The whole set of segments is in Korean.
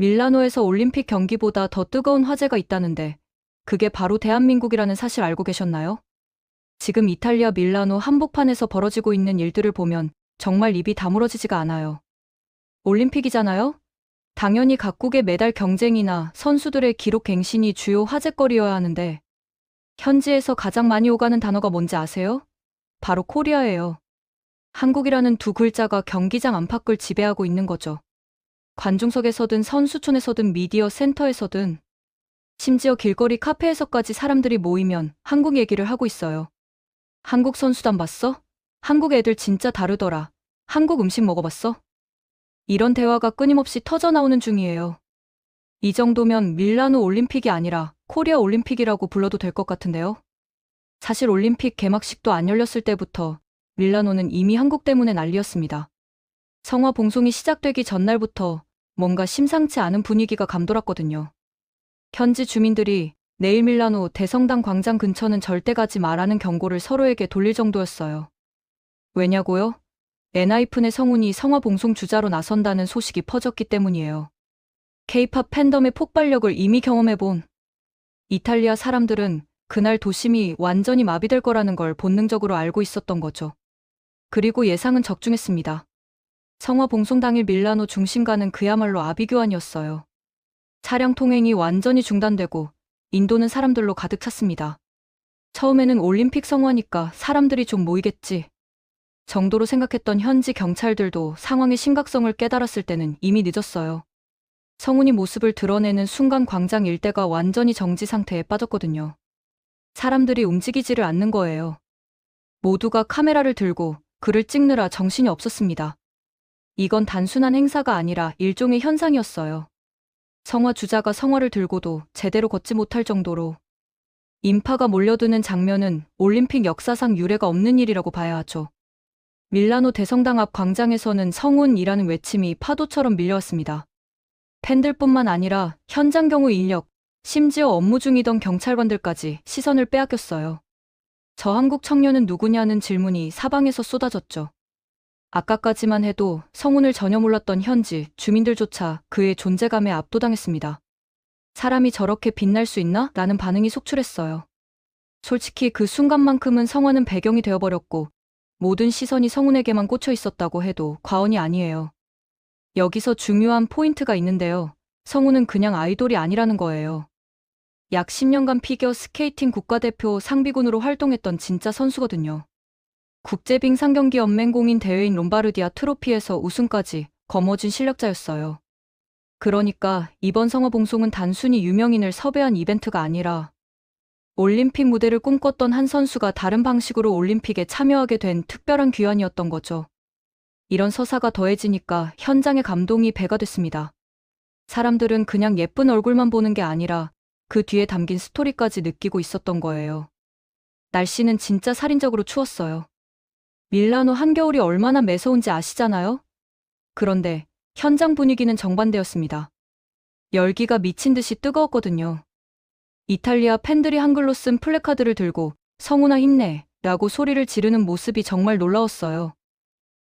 밀라노에서 올림픽 경기보다 더 뜨거운 화제가 있다는데 그게 바로 대한민국이라는 사실 알고 계셨나요? 지금 이탈리아 밀라노 한복판에서 벌어지고 있는 일들을 보면 정말 입이 다물어지지가 않아요. 올림픽이잖아요? 당연히 각국의 메달 경쟁이나 선수들의 기록 갱신이 주요 화제거리여야 하는데 현지에서 가장 많이 오가는 단어가 뭔지 아세요? 바로 코리아예요. 한국이라는 두 글자가 경기장 안팎을 지배하고 있는 거죠. 관중석에서든 선수촌에서든 미디어 센터에서든 심지어 길거리 카페에서까지 사람들이 모이면 한국 얘기를 하고 있어요. 한국 선수단 봤어? 한국 애들 진짜 다르더라. 한국 음식 먹어봤어? 이런 대화가 끊임없이 터져나오는 중이에요. 이 정도면 밀라노 올림픽이 아니라 코리아 올림픽이라고 불러도 될 것 같은데요. 사실 올림픽 개막식도 안 열렸을 때부터 밀라노는 이미 한국 때문에 난리였습니다. 성화 봉송이 시작되기 전날부터 뭔가 심상치 않은 분위기가 감돌았거든요. 현지 주민들이 내일 밀라노 대성당 광장 근처는 절대 가지 마라는 경고를 서로에게 돌릴 정도였어요. 왜냐고요? 엔하이픈의 성운이 성화 봉송 주자로 나선다는 소식이 퍼졌기 때문이에요. 케이팝 팬덤의 폭발력을 이미 경험해본 이탈리아 사람들은 그날 도심이 완전히 마비될 거라는 걸 본능적으로 알고 있었던 거죠. 그리고 예상은 적중했습니다. 성화 봉송 당일 밀라노 중심가는 그야말로 아비규환이었어요. 차량 통행이 완전히 중단되고 인도는 사람들로 가득 찼습니다. 처음에는 올림픽 성화니까 사람들이 좀 모이겠지 정도로 생각했던 현지 경찰들도 상황의 심각성을 깨달았을 때는 이미 늦었어요. 성운이 모습을 드러내는 순간 광장 일대가 완전히 정지 상태에 빠졌거든요. 사람들이 움직이지를 않는 거예요. 모두가 카메라를 들고 그를 찍느라 정신이 없었습니다. 이건 단순한 행사가 아니라 일종의 현상이었어요. 성화 주자가 성화를 들고도 제대로 걷지 못할 정도로 인파가 몰려드는 장면은 올림픽 역사상 유례가 없는 일이라고 봐야 하죠. 밀라노 대성당 앞 광장에서는 성운이라는 외침이 파도처럼 밀려왔습니다. 팬들뿐만 아니라 현장 경호 인력, 심지어 업무 중이던 경찰관들까지 시선을 빼앗겼어요. 저 한국 청년은 누구냐는 질문이 사방에서 쏟아졌죠. 아까까지만 해도 성운을 전혀 몰랐던 현지 주민들조차 그의 존재감에 압도당했습니다. 사람이 저렇게 빛날 수 있나? 라는 반응이 속출했어요. 솔직히 그 순간만큼은 성화는 배경이 되어버렸고 모든 시선이 성운에게만 꽂혀 있었다고 해도 과언이 아니에요. 여기서 중요한 포인트가 있는데요. 성운은 그냥 아이돌이 아니라는 거예요. 약 10년간 피겨 스케이팅 국가대표 상비군으로 활동했던 진짜 선수거든요. 국제빙상경기연맹 공인 대회인 롬바르디아 트로피에서 우승까지 거머쥔 실력자였어요. 그러니까 이번 성화 봉송은 단순히 유명인을 섭외한 이벤트가 아니라 올림픽 무대를 꿈꿨던 한 선수가 다른 방식으로 올림픽에 참여하게 된 특별한 귀환이었던 거죠. 이런 서사가 더해지니까 현장의 감동이 배가 됐습니다. 사람들은 그냥 예쁜 얼굴만 보는 게 아니라 그 뒤에 담긴 스토리까지 느끼고 있었던 거예요. 날씨는 진짜 살인적으로 추웠어요. 밀라노 한겨울이 얼마나 매서운지 아시잖아요? 그런데 현장 분위기는 정반대였습니다. 열기가 미친 듯이 뜨거웠거든요. 이탈리아 팬들이 한글로 쓴 플래카드를 들고 성운아 힘내 라고 소리를 지르는 모습이 정말 놀라웠어요.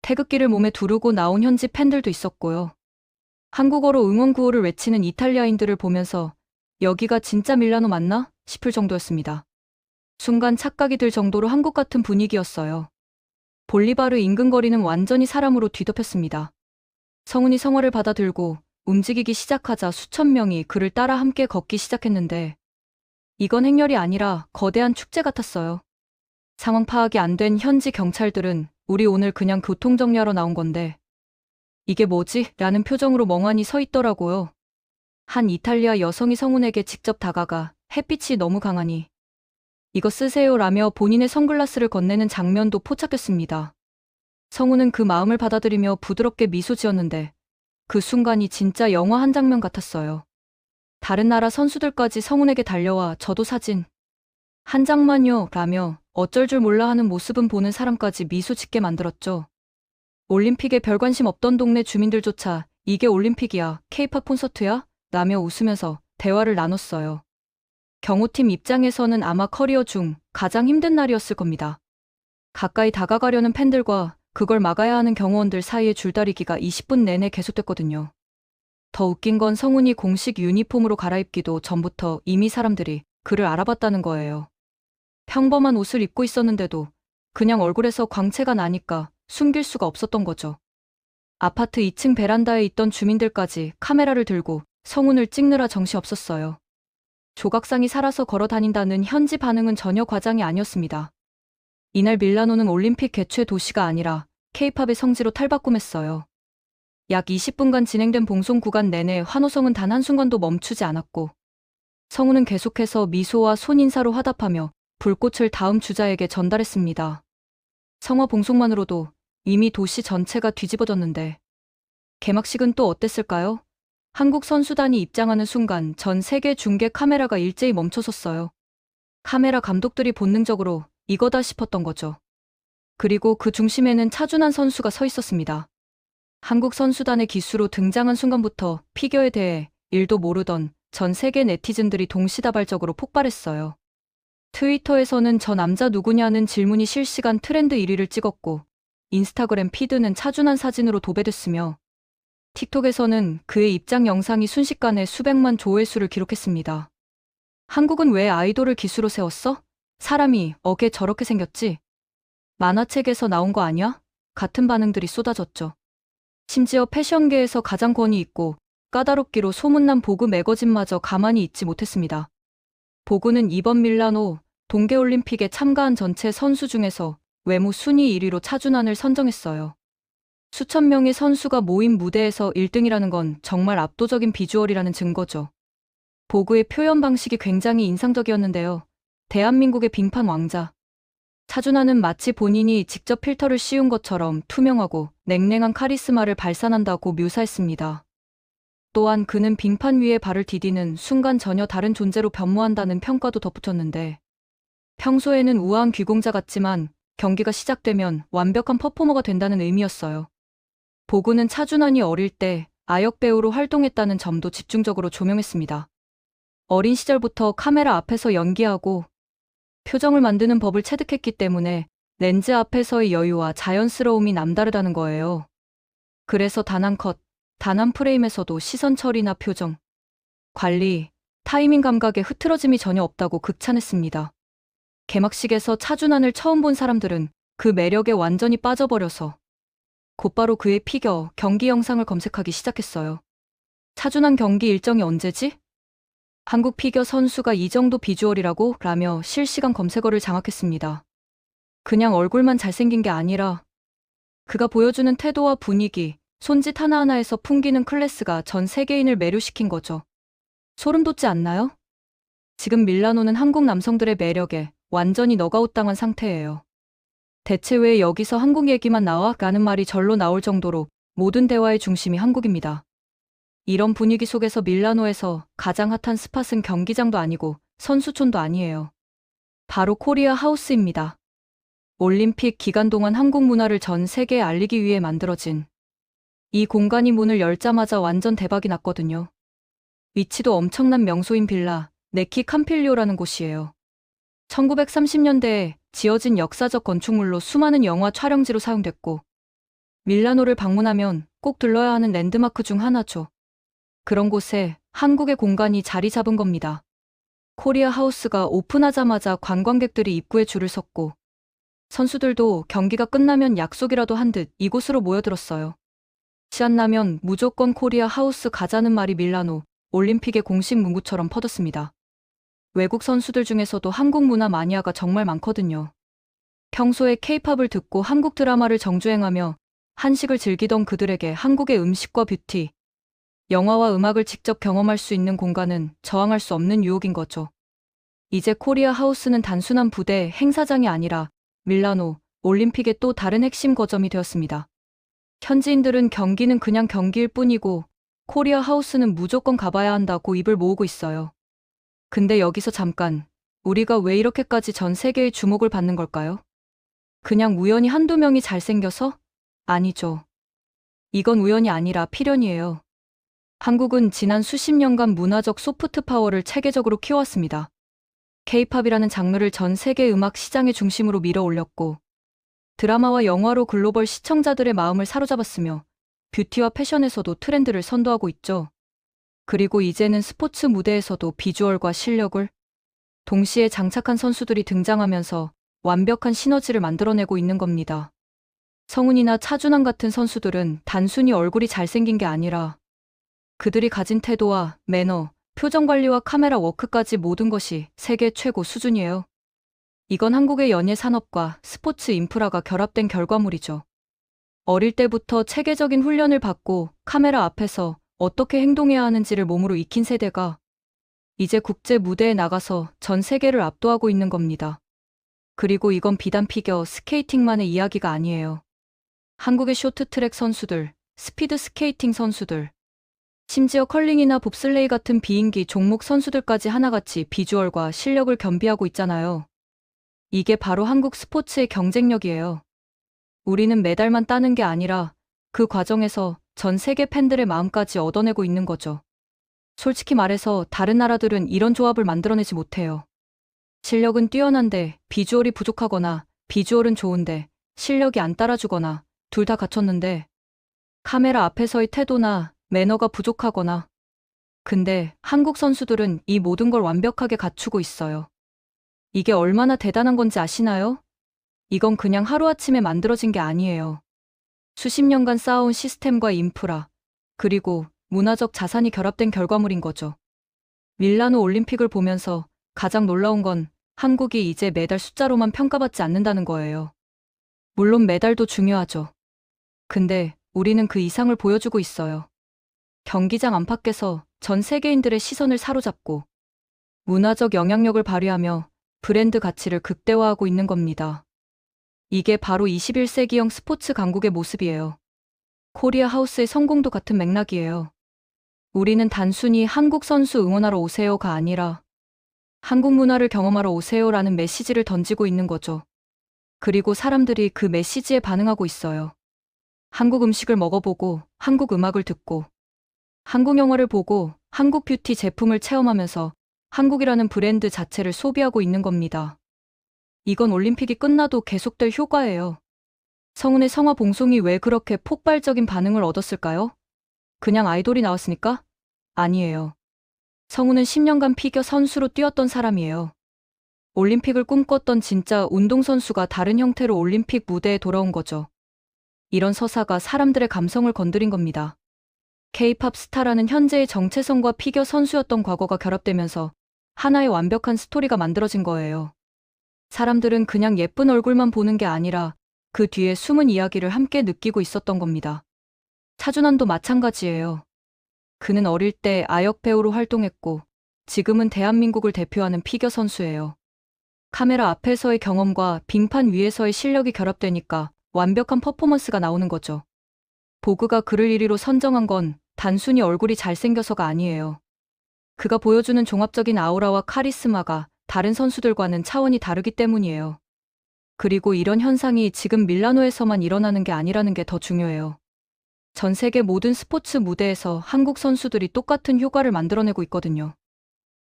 태극기를 몸에 두르고 나온 현지 팬들도 있었고요. 한국어로 응원 구호를 외치는 이탈리아인들을 보면서 여기가 진짜 밀라노 맞나? 싶을 정도였습니다. 순간 착각이 들 정도로 한국 같은 분위기였어요. 볼리바르 인근 거리는 완전히 사람으로 뒤덮였습니다. 성운이 성화를 받아 들고 움직이기 시작하자 수천 명이 그를 따라 함께 걷기 시작했는데 이건 행렬이 아니라 거대한 축제 같았어요. 상황 파악이 안 된 현지 경찰들은 우리 오늘 그냥 교통정리하러 나온 건데 이게 뭐지? 라는 표정으로 멍하니 서 있더라고요. 한 이탈리아 여성이 성운에게 직접 다가가 햇빛이 너무 강하니 이거 쓰세요 라며 본인의 선글라스를 건네는 장면도 포착됐습니다. 성운은 그 마음을 받아들이며 부드럽게 미소 지었는데 그 순간이 진짜 영화 한 장면 같았어요. 다른 나라 선수들까지 성운에게 달려와 저도 사진 한 장만요 라며 어쩔 줄 몰라 하는 모습은 보는 사람까지 미소 짓게 만들었죠. 올림픽에 별 관심 없던 동네 주민들조차 이게 올림픽이야, 케이팝 콘서트야? 라며 웃으면서 대화를 나눴어요. 경호팀 입장에서는 아마 커리어 중 가장 힘든 날이었을 겁니다. 가까이 다가가려는 팬들과 그걸 막아야 하는 경호원들 사이의 줄다리기가 20분 내내 계속됐거든요. 더 웃긴 건 성훈이 공식 유니폼으로 갈아입기도 전부터 이미 사람들이 그를 알아봤다는 거예요. 평범한 옷을 입고 있었는데도 그냥 얼굴에서 광채가 나니까 숨길 수가 없었던 거죠. 아파트 2층 베란다에 있던 주민들까지 카메라를 들고 성훈을 찍느라 정신없었어요. 조각상이 살아서 걸어 다닌다는 현지 반응은 전혀 과장이 아니었습니다. 이날 밀라노는 올림픽 개최 도시가 아니라 K-팝의 성지로 탈바꿈했어요. 약 20분간 진행된 봉송 구간 내내 환호성은 단 한순간도 멈추지 않았고 성훈은 계속해서 미소와 손인사로 화답하며 불꽃을 다음 주자에게 전달했습니다. 성화 봉송만으로도 이미 도시 전체가 뒤집어졌는데 개막식은 또 어땠을까요? 한국 선수단이 입장하는 순간 전 세계 중계 카메라가 일제히 멈춰섰어요. 카메라 감독들이 본능적으로 이거다 싶었던 거죠. 그리고 그 중심에는 차준환 선수가 서 있었습니다. 한국 선수단의 기수로 등장한 순간부터 피겨에 대해 일도 모르던 전 세계 네티즌들이 동시다발적으로 폭발했어요. 트위터에서는 저 남자 누구냐는 질문이 실시간 트렌드 1위를 찍었고 인스타그램 피드는 차준환 사진으로 도배됐으며 틱톡에서는 그의 입장 영상이 순식간에 수백만 조회수를 기록했습니다. 한국은 왜 아이돌을 기수로 세웠어? 사람이 어게 저렇게 생겼지? 만화책에서 나온 거 아니야? 같은 반응들이 쏟아졌죠. 심지어 패션계에서 가장 권위 있고 까다롭기로 소문난 보그 매거진마저 가만히 있지 못했습니다. 보그는 이번 밀라노 동계올림픽에 참가한 전체 선수 중에서 외모 순위 1위로 차준환을 선정했어요. 수천 명의 선수가 모인 무대에서 1등이라는 건 정말 압도적인 비주얼이라는 증거죠. 보그의 표현 방식이 굉장히 인상적이었는데요. 대한민국의 빙판 왕자. 차준환은 마치 본인이 직접 필터를 씌운 것처럼 투명하고 냉랭한 카리스마를 발산한다고 묘사했습니다. 또한 그는 빙판 위에 발을 디디는 순간 전혀 다른 존재로 변모한다는 평가도 덧붙였는데 평소에는 우아한 귀공자 같지만 경기가 시작되면 완벽한 퍼포머가 된다는 의미였어요. 보그는 차준환이 어릴 때 아역 배우로 활동했다는 점도 집중적으로 조명했습니다. 어린 시절부터 카메라 앞에서 연기하고 표정을 만드는 법을 체득했기 때문에 렌즈 앞에서의 여유와 자연스러움이 남다르다는 거예요. 그래서 단 한 컷, 단 한 프레임에서도 시선 처리나 표정, 관리, 타이밍 감각에 흐트러짐이 전혀 없다고 극찬했습니다. 개막식에서 차준환을 처음 본 사람들은 그 매력에 완전히 빠져버려서 곧바로 그의 피겨 경기 영상을 검색하기 시작했어요. 차준환 경기 일정이 언제지? 한국 피겨 선수가 이 정도 비주얼이라고? 라며 실시간 검색어를 장악했습니다. 그냥 얼굴만 잘생긴 게 아니라 그가 보여주는 태도와 분위기, 손짓 하나하나에서 풍기는 클래스가 전 세계인을 매료시킨 거죠. 소름 돋지 않나요? 지금 밀라노는 한국 남성들의 매력에 완전히 너가웃당한 상태예요. 대체 왜 여기서 한국 얘기만 나와? 라는 말이 절로 나올 정도로 모든 대화의 중심이 한국입니다. 이런 분위기 속에서 밀라노에서 가장 핫한 스팟은 경기장도 아니고 선수촌도 아니에요. 바로 코리아 하우스입니다. 올림픽 기간 동안 한국 문화를 전 세계에 알리기 위해 만들어진 이 공간이 문을 열자마자 완전 대박이 났거든요. 위치도 엄청난 명소인 빌라 네키 캄필리오라는 곳이에요. 1930년대에 지어진 역사적 건축물로 수많은 영화 촬영지로 사용됐고 밀라노를 방문하면 꼭 들러야 하는 랜드마크 중 하나죠. 그런 곳에 한국의 공간이 자리 잡은 겁니다. 코리아 하우스가 오픈하자마자 관광객들이 입구에 줄을 섰고 선수들도 경기가 끝나면 약속이라도 한 듯 이곳으로 모여들었어요. 시간 나면 무조건 코리아 하우스 가자는 말이 밀라노 올림픽의 공식 문구처럼 퍼졌습니다. 외국 선수들 중에서도 한국 문화 마니아가 정말 많거든요. 평소에 K-팝을 듣고 한국 드라마를 정주행하며 한식을 즐기던 그들에게 한국의 음식과 뷰티, 영화와 음악을 직접 경험할 수 있는 공간은 저항할 수 없는 유혹인 거죠. 이제 코리아 하우스는 단순한 부대, 행사장이 아니라 밀라노 올림픽의 또 다른 핵심 거점이 되었습니다. 현지인들은 경기는 그냥 경기일 뿐이고 코리아 하우스는 무조건 가봐야 한다고 입을 모으고 있어요. 근데 여기서 잠깐, 우리가 왜 이렇게까지 전 세계의 주목을 받는 걸까요? 그냥 우연히 한두 명이 잘생겨서? 아니죠. 이건 우연이 아니라 필연이에요. 한국은 지난 수십 년간 문화적 소프트 파워를 체계적으로 키워왔습니다. K-팝이라는 장르를 전 세계 음악 시장의 중심으로 밀어 올렸고 드라마와 영화로 글로벌 시청자들의 마음을 사로잡았으며 뷰티와 패션에서도 트렌드를 선도하고 있죠. 그리고 이제는 스포츠 무대에서도 비주얼과 실력을 동시에 장착한 선수들이 등장하면서 완벽한 시너지를 만들어내고 있는 겁니다. 성훈이나 차준환 같은 선수들은 단순히 얼굴이 잘생긴 게 아니라 그들이 가진 태도와 매너, 표정 관리와 카메라 워크까지 모든 것이 세계 최고 수준이에요. 이건 한국의 연예 산업과 스포츠 인프라가 결합된 결과물이죠. 어릴 때부터 체계적인 훈련을 받고 카메라 앞에서 어떻게 행동해야 하는지를 몸으로 익힌 세대가 이제 국제 무대에 나가서 전 세계를 압도하고 있는 겁니다. 그리고 이건 비단 피겨 스케이팅만의 이야기가 아니에요. 한국의 쇼트트랙 선수들, 스피드 스케이팅 선수들, 심지어 컬링이나 봅슬레이 같은 비인기 종목 선수들까지 하나같이 비주얼과 실력을 겸비하고 있잖아요. 이게 바로 한국 스포츠의 경쟁력이에요. 우리는 메달만 따는 게 아니라 그 과정에서 전 세계 팬들의 마음까지 얻어내고 있는 거죠. 솔직히 말해서 다른 나라들은 이런 조합을 만들어내지 못해요. 실력은 뛰어난데 비주얼이 부족하거나 비주얼은 좋은데 실력이 안 따라주거나 둘 다 갖췄는데 카메라 앞에서의 태도나 매너가 부족하거나 근데 한국 선수들은 이 모든 걸 완벽하게 갖추고 있어요. 이게 얼마나 대단한 건지 아시나요? 이건 그냥 하루아침에 만들어진 게 아니에요. 수십 년간 쌓아온 시스템과 인프라, 그리고 문화적 자산이 결합된 결과물인 거죠. 밀라노 올림픽을 보면서 가장 놀라운 건 한국이 이제 메달 숫자로만 평가받지 않는다는 거예요. 물론 메달도 중요하죠. 근데 우리는 그 이상을 보여주고 있어요. 경기장 안팎에서 전 세계인들의 시선을 사로잡고 문화적 영향력을 발휘하며 브랜드 가치를 극대화하고 있는 겁니다. 이게 바로 21세기형 스포츠 강국의 모습이에요. 코리아 하우스의 성공도 같은 맥락이에요. 우리는 단순히 한국 선수 응원하러 오세요가 아니라 한국 문화를 경험하러 오세요라는 메시지를 던지고 있는 거죠. 그리고 사람들이 그 메시지에 반응하고 있어요. 한국 음식을 먹어보고 한국 음악을 듣고 한국 영화를 보고 한국 뷰티 제품을 체험하면서 한국이라는 브랜드 자체를 소비하고 있는 겁니다. 이건 올림픽이 끝나도 계속될 효과예요. 성훈의 성화 봉송이 왜 그렇게 폭발적인 반응을 얻었을까요? 그냥 아이돌이 나왔으니까? 아니에요. 성훈은 10년간 피겨 선수로 뛰었던 사람이에요. 올림픽을 꿈꿨던 진짜 운동선수가 다른 형태로 올림픽 무대에 돌아온 거죠. 이런 서사가 사람들의 감성을 건드린 겁니다. K-팝 스타라는 현재의 정체성과 피겨 선수였던 과거가 결합되면서 하나의 완벽한 스토리가 만들어진 거예요. 사람들은 그냥 예쁜 얼굴만 보는 게 아니라 그 뒤에 숨은 이야기를 함께 느끼고 있었던 겁니다. 차준환도 마찬가지예요. 그는 어릴 때 아역 배우로 활동했고 지금은 대한민국을 대표하는 피겨 선수예요. 카메라 앞에서의 경험과 빙판 위에서의 실력이 결합되니까 완벽한 퍼포먼스가 나오는 거죠. 보그가 그를 1위로 선정한 건 단순히 얼굴이 잘생겨서가 아니에요. 그가 보여주는 종합적인 아우라와 카리스마가 다른 선수들과는 차원이 다르기 때문이에요. 그리고 이런 현상이 지금 밀라노에서만 일어나는 게 아니라는 게 더 중요해요. 전 세계 모든 스포츠 무대에서 한국 선수들이 똑같은 효과를 만들어내고 있거든요.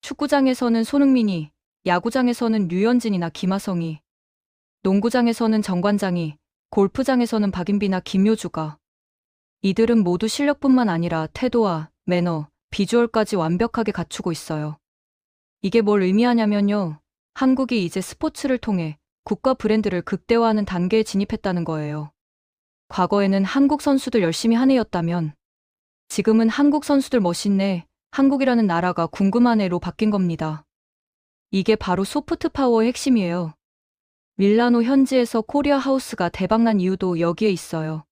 축구장에서는 손흥민이, 야구장에서는 류현진이나 김하성이, 농구장에서는 정관장이, 골프장에서는 박인비나 김효주가. 이들은 모두 실력뿐만 아니라 태도와 매너, 비주얼까지 완벽하게 갖추고 있어요. 이게 뭘 의미하냐면요. 한국이 이제 스포츠를 통해 국가 브랜드를 극대화하는 단계에 진입했다는 거예요. 과거에는 한국 선수들 열심히 하네였다면 지금은 한국 선수들 멋있네, 한국이라는 나라가 궁금하네로 바뀐 겁니다. 이게 바로 소프트 파워의 핵심이에요. 밀라노 현지에서 코리아 하우스가 대박난 이유도 여기에 있어요.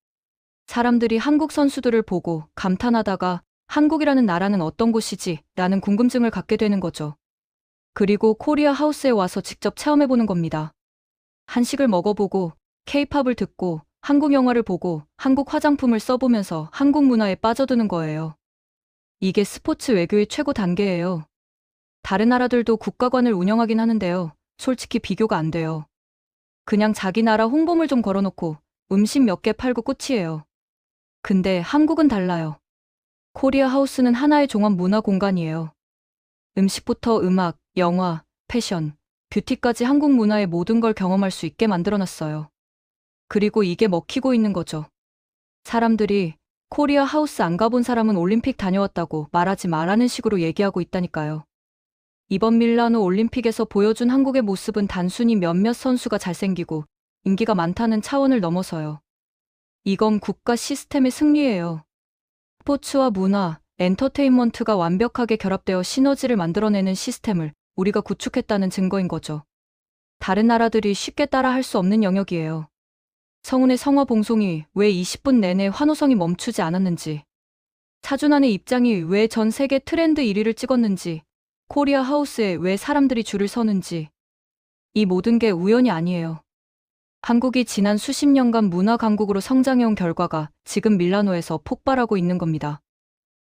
사람들이 한국 선수들을 보고 감탄하다가 한국이라는 나라는 어떤 곳이지? 라는 궁금증을 갖게 되는 거죠. 그리고 코리아 하우스에 와서 직접 체험해보는 겁니다. 한식을 먹어보고 K-팝을 듣고 한국 영화를 보고 한국 화장품을 써보면서 한국 문화에 빠져드는 거예요. 이게 스포츠 외교의 최고 단계예요. 다른 나라들도 국가관을 운영하긴 하는데요. 솔직히 비교가 안 돼요. 그냥 자기 나라 홍보물 좀 걸어놓고 음식 몇 개 팔고 끝이에요. 근데 한국은 달라요. 코리아 하우스는 하나의 종합 문화 공간이에요. 음식부터 음악, 영화, 패션, 뷰티까지 한국 문화의 모든 걸 경험할 수 있게 만들어놨어요. 그리고 이게 먹히고 있는 거죠. 사람들이 코리아 하우스 안 가본 사람은 올림픽 다녀왔다고 말하지 말라는 식으로 얘기하고 있다니까요. 이번 밀라노 올림픽에서 보여준 한국의 모습은 단순히 몇몇 선수가 잘생기고 인기가 많다는 차원을 넘어서요. 이건 국가 시스템의 승리예요. 스포츠와 문화, 엔터테인먼트가 완벽하게 결합되어 시너지를 만들어내는 시스템을 우리가 구축했다는 증거인 거죠. 다른 나라들이 쉽게 따라 할 수 없는 영역이에요. 성운의 성화 봉송이 왜 20분 내내 환호성이 멈추지 않았는지, 차준환의 입장이 왜 전 세계 트렌드 1위를 찍었는지, 코리아 하우스에 왜 사람들이 줄을 서는지, 이 모든 게 우연이 아니에요. 한국이 지난 수십 년간 문화 강국으로 성장해온 결과가 지금 밀라노에서 폭발하고 있는 겁니다.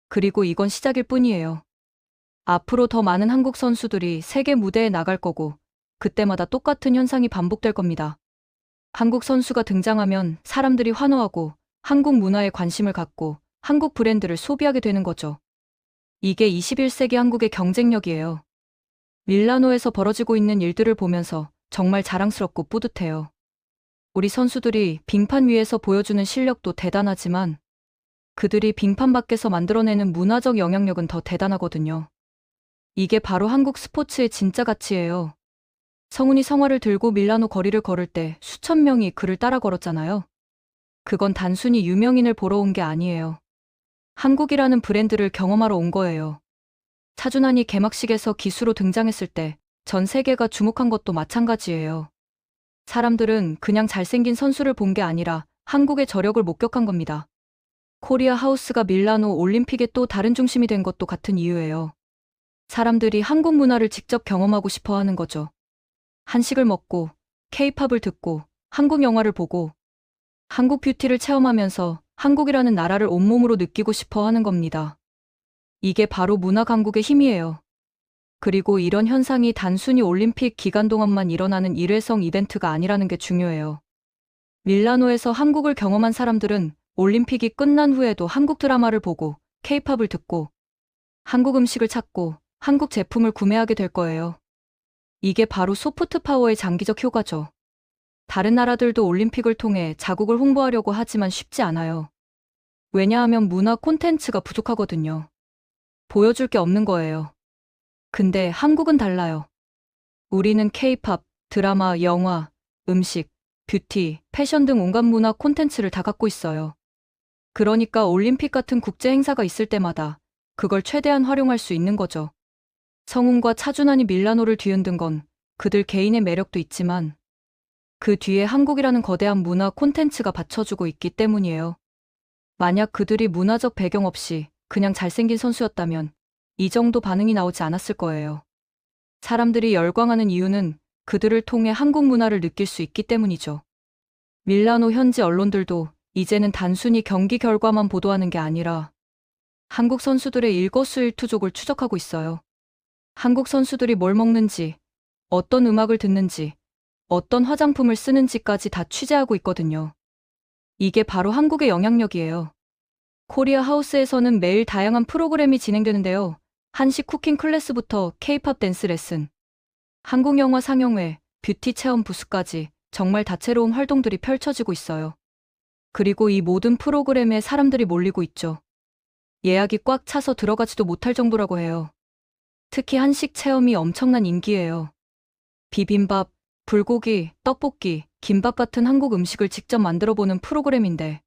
그리고 이건 시작일 뿐이에요. 앞으로 더 많은 한국 선수들이 세계 무대에 나갈 거고, 그때마다 똑같은 현상이 반복될 겁니다. 한국 선수가 등장하면 사람들이 환호하고, 한국 문화에 관심을 갖고, 한국 브랜드를 소비하게 되는 거죠. 이게 21세기 한국의 경쟁력이에요. 밀라노에서 벌어지고 있는 일들을 보면서 정말 자랑스럽고 뿌듯해요. 우리 선수들이 빙판 위에서 보여주는 실력도 대단하지만 그들이 빙판 밖에서 만들어내는 문화적 영향력은 더 대단하거든요. 이게 바로 한국 스포츠의 진짜 가치예요. 성운이 성화를 들고 밀라노 거리를 걸을 때 수천 명이 그를 따라 걸었잖아요. 그건 단순히 유명인을 보러 온 게 아니에요. 한국이라는 브랜드를 경험하러 온 거예요. 차준환이 개막식에서 기수로 등장했을 때 전 세계가 주목한 것도 마찬가지예요. 사람들은 그냥 잘생긴 선수를 본 게 아니라 한국의 저력을 목격한 겁니다. 코리아 하우스가 밀라노 올림픽의 또 다른 중심이 된 것도 같은 이유예요. 사람들이 한국 문화를 직접 경험하고 싶어 하는 거죠. 한식을 먹고, 케이팝을 듣고, 한국 영화를 보고, 한국 뷰티를 체험하면서 한국이라는 나라를 온몸으로 느끼고 싶어 하는 겁니다. 이게 바로 문화 강국의 힘이에요. 그리고 이런 현상이 단순히 올림픽 기간 동안만 일어나는 일회성 이벤트가 아니라는 게 중요해요. 밀라노에서 한국을 경험한 사람들은 올림픽이 끝난 후에도 한국 드라마를 보고, 케이팝을 듣고, 한국 음식을 찾고, 한국 제품을 구매하게 될 거예요. 이게 바로 소프트 파워의 장기적 효과죠. 다른 나라들도 올림픽을 통해 자국을 홍보하려고 하지만 쉽지 않아요. 왜냐하면 문화 콘텐츠가 부족하거든요. 보여줄 게 없는 거예요. 근데 한국은 달라요. 우리는 케이팝, 드라마, 영화, 음식, 뷰티, 패션 등 온갖 문화 콘텐츠를 다 갖고 있어요. 그러니까 올림픽 같은 국제 행사가 있을 때마다 그걸 최대한 활용할 수 있는 거죠. 성운과 차준환이 밀라노를 뒤흔든 건 그들 개인의 매력도 있지만 그 뒤에 한국이라는 거대한 문화 콘텐츠가 받쳐주고 있기 때문이에요. 만약 그들이 문화적 배경 없이 그냥 잘생긴 선수였다면 이 정도 반응이 나오지 않았을 거예요. 사람들이 열광하는 이유는 그들을 통해 한국 문화를 느낄 수 있기 때문이죠. 밀라노 현지 언론들도 이제는 단순히 경기 결과만 보도하는 게 아니라 한국 선수들의 일거수일투족을 추적하고 있어요. 한국 선수들이 뭘 먹는지, 어떤 음악을 듣는지, 어떤 화장품을 쓰는지까지 다 취재하고 있거든요. 이게 바로 한국의 영향력이에요. 코리아 하우스에서는 매일 다양한 프로그램이 진행되는데요. 한식 쿠킹 클래스부터 케이팝 댄스 레슨, 한국 영화 상영회, 뷰티 체험 부스까지 정말 다채로운 활동들이 펼쳐지고 있어요. 그리고 이 모든 프로그램에 사람들이 몰리고 있죠. 예약이 꽉 차서 들어가지도 못할 정도라고 해요. 특히 한식 체험이 엄청난 인기예요. 비빔밥, 불고기, 떡볶이, 김밥 같은 한국 음식을 직접 만들어보는 프로그램인데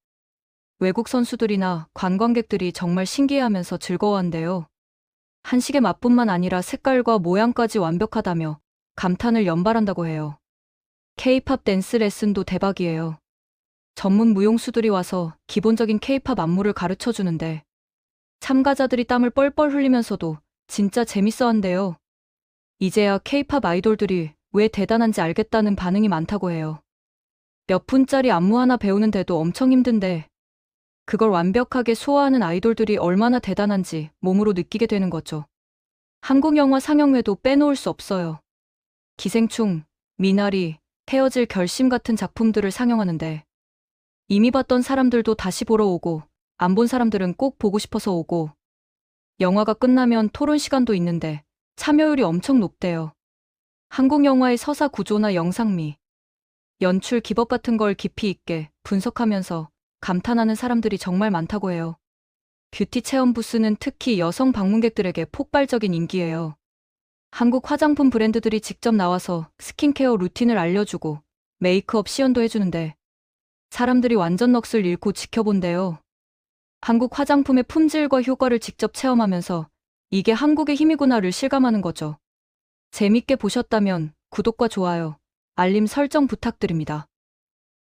외국 선수들이나 관광객들이 정말 신기해하면서 즐거워한대요. 한식의 맛뿐만 아니라 색깔과 모양까지 완벽하다며 감탄을 연발한다고 해요. K-팝 댄스 레슨도 대박이에요. 전문 무용수들이 와서 기본적인 K-팝 안무를 가르쳐 주는데 참가자들이 땀을 뻘뻘 흘리면서도 진짜 재밌어 한대요. 이제야 K-팝 아이돌들이 왜 대단한지 알겠다는 반응이 많다고 해요. 몇 분짜리 안무 하나 배우는데도 엄청 힘든데 그걸 완벽하게 소화하는 아이돌들이 얼마나 대단한지 몸으로 느끼게 되는 거죠. 한국 영화 상영회도 빼놓을 수 없어요. 기생충, 미나리, 헤어질 결심 같은 작품들을 상영하는데 이미 봤던 사람들도 다시 보러 오고 안 본 사람들은 꼭 보고 싶어서 오고 영화가 끝나면 토론 시간도 있는데 참여율이 엄청 높대요. 한국 영화의 서사 구조나 영상미, 연출 기법 같은 걸 깊이 있게 분석하면서 감탄하는 사람들이 정말 많다고 해요. 뷰티 체험 부스는 특히 여성 방문객들에게 폭발적인 인기예요. 한국 화장품 브랜드들이 직접 나와서 스킨케어 루틴을 알려주고 메이크업 시연도 해주는데 사람들이 완전 넋을 잃고 지켜본대요. 한국 화장품의 품질과 효과를 직접 체험하면서 이게 한국의 힘이구나를 실감하는 거죠. 재밌게 보셨다면 구독과 좋아요, 알림 설정 부탁드립니다.